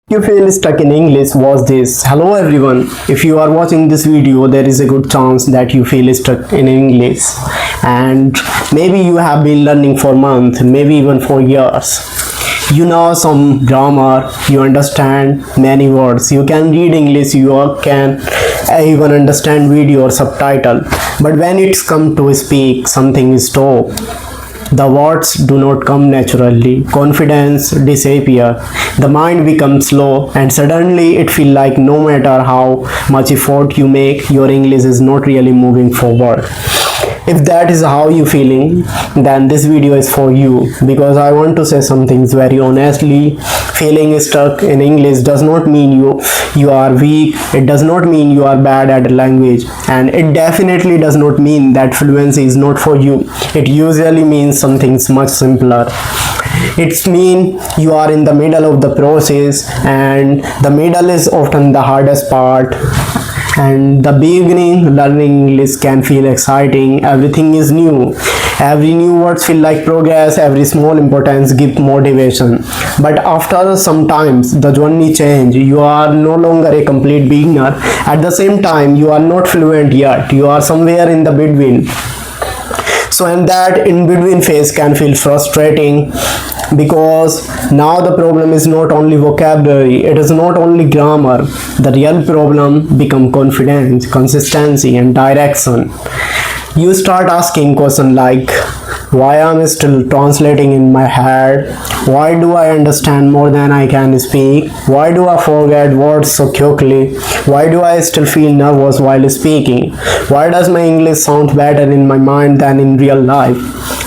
You feel stuck in English, watch this. Hello everyone. If you are watching this video, there is a good chance that you feel stuck in English. And maybe you have been learning for months, maybe even for years. You know some grammar, you understand many words, you can read English, you can even understand video or subtitle. But when it's come to speak, something is stop. The words do not come naturally, confidence disappears, the mind becomes slow, and suddenly it feels like no matter how much effort you make, your English is not really moving forward. If that is how you feeling, then this video is for you, because I want to say some things very honestly. Feeling stuck in English does not mean you are weak, it does not mean you are bad at a language, and it definitely does not mean that fluency is not for you. It usually means something much simpler. It's mean you are in the middle of the process, and the middle is often the hardest part. And the beginning, learning English can feel exciting, everything is new, every new words feel like progress, every small importance give motivation. But after some times the journey change, you are no longer a complete beginner. At the same time, you are not fluent yet, you are somewhere in the between. So and that in between phase can feel frustrating, because now the problem is not only vocabulary, it is not only grammar. The real problem become confidence, consistency and direction. You start asking questions like, why am I still translating in my head? Why do I understand more than I can speak? Why do I forget words so quickly? Why do I still feel nervous while speaking? Why does my English sound better in my mind than in real life?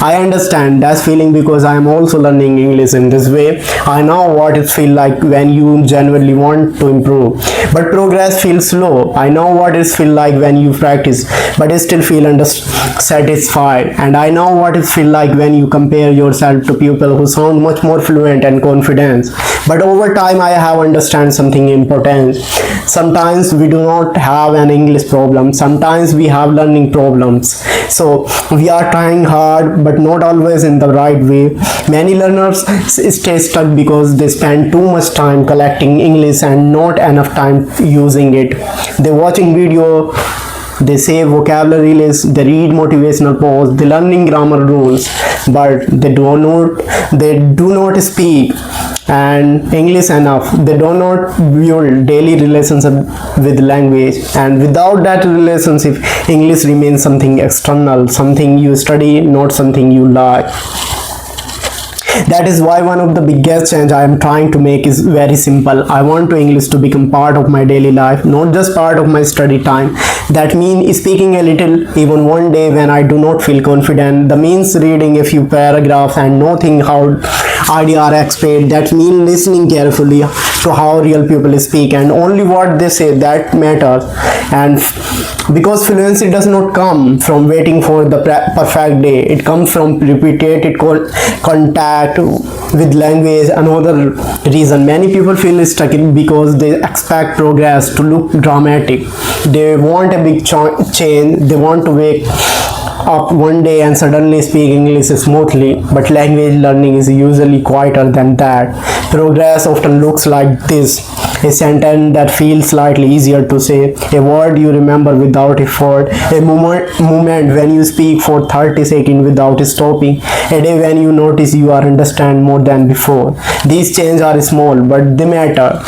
I understand that feeling because I am also learning English in this way. I know what it feels like when you genuinely want to improve, but progress feels slow. I know what it feels like when you practice, but still feel satisfied. And I know what it feels like when you compare yourself to people who sound much more fluent and confident. But over time, I have understand something important. Sometimes we do not have an English problem. Sometimes we have learning problems. So we are trying hard, but not always in the right way. Many learners stay stuck because they spend too much time collecting English and not enough time using it. They watching video, they say vocabulary list, they read motivational posts, they learning grammar rules, but they do not speak and English enough. They do not build daily relationship with language, and without that relationship, English remains something external, something you study, not something you like. That is why one of the biggest change I am trying to make is very simple. I want to English to become part of my daily life, not just part of my study time. That means speaking a little, even one day when I do not feel confident. That means reading a few paragraphs and noting how ideas are explained. That means listening carefully to how real people speak and only what they say that matters. And because fluency does not come from waiting for the perfect day, it comes from repeated contact with language. Another reason many people feel stuck in because they expect progress to look dramatic. They want a big change. They want to wake up one day and suddenly speak English smoothly, but language learning is usually quieter than that. Progress often looks like this: a sentence that feels slightly easier to say, a word you remember without effort, a moment when you speak for 30 seconds without stopping, a day when you notice you are understand more than before. These changes are small, but they matter.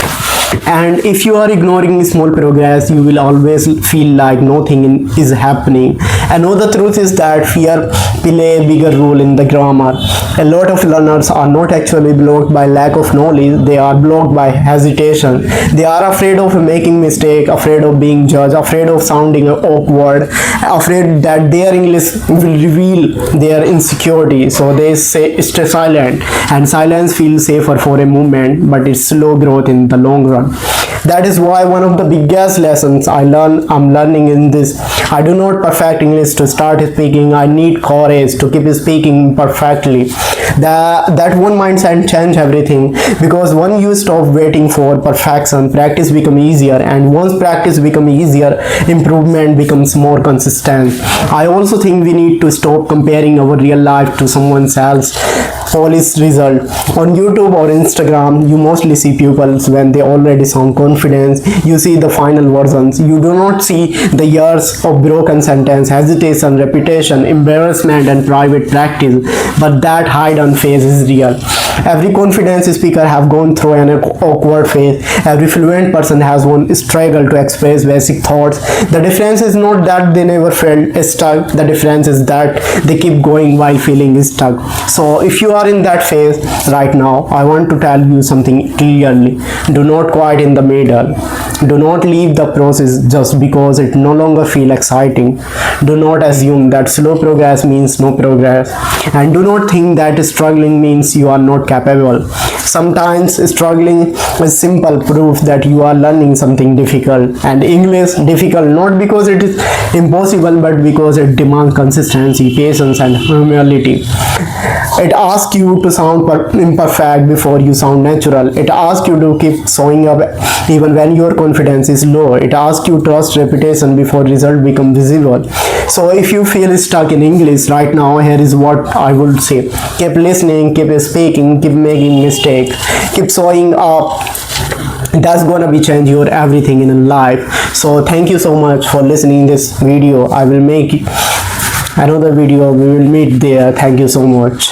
And if you are ignoring small progress, you will always feel like nothing is happening. Another truth is that fear play a bigger role in the grammar. A lot of learners are not actually blocked by lack of knowledge, they are blocked by hesitation. They are afraid of making mistake, afraid of being judged, afraid of sounding awkward, afraid that their English will reveal their insecurity. So they say stay silent, and silence feels safer for a moment, but it's slow growth in the long run. That is why one of the biggest lessons I'm learning in this, I do not perfect English to start speaking. I need courage to keep speaking perfectly. That one mindset change everything, because when you stop waiting for perfection, practice become easier, and once practice become easier, improvement becomes more consistent. I also think we need to stop comparing our real life to someone else's polished result. On YouTube or Instagram, you mostly see people when they already sound confident. You see the final versions. You do not see the years of broken sentence, hesitation, repetition, embarrassment, and private practice. But that hidden phase is real. Every confidence speaker have gone through an awkward phase. Every fluent person has one struggle to express basic thoughts. The difference is not that they never felt stuck. The difference is that they keep going while feeling stuck. So if you are in that phase right now, I want to tell you something clearly. Do not quit in the middle. Do not leave the process just because it no longer feels exciting. Do not assume that slow progress means no progress. And do not think that struggling means you are not capable. Sometimes struggling is simple proof that you are learning something difficult. And English difficult not because it is impossible, but because it demands consistency, patience, and humility. It asks you to sound imperfect before you sound natural. It asks you to keep showing up even when your confidence is low. It asks you to trust repetition before result become visible. So if you feel stuck in English right now, here is what I would say. Keep listening, keep speaking, keep making mistakes, keep showing up. That's gonna be change your everything in life. So thank you so much for listening this video. I will make another video. We will meet there. Thank you so much.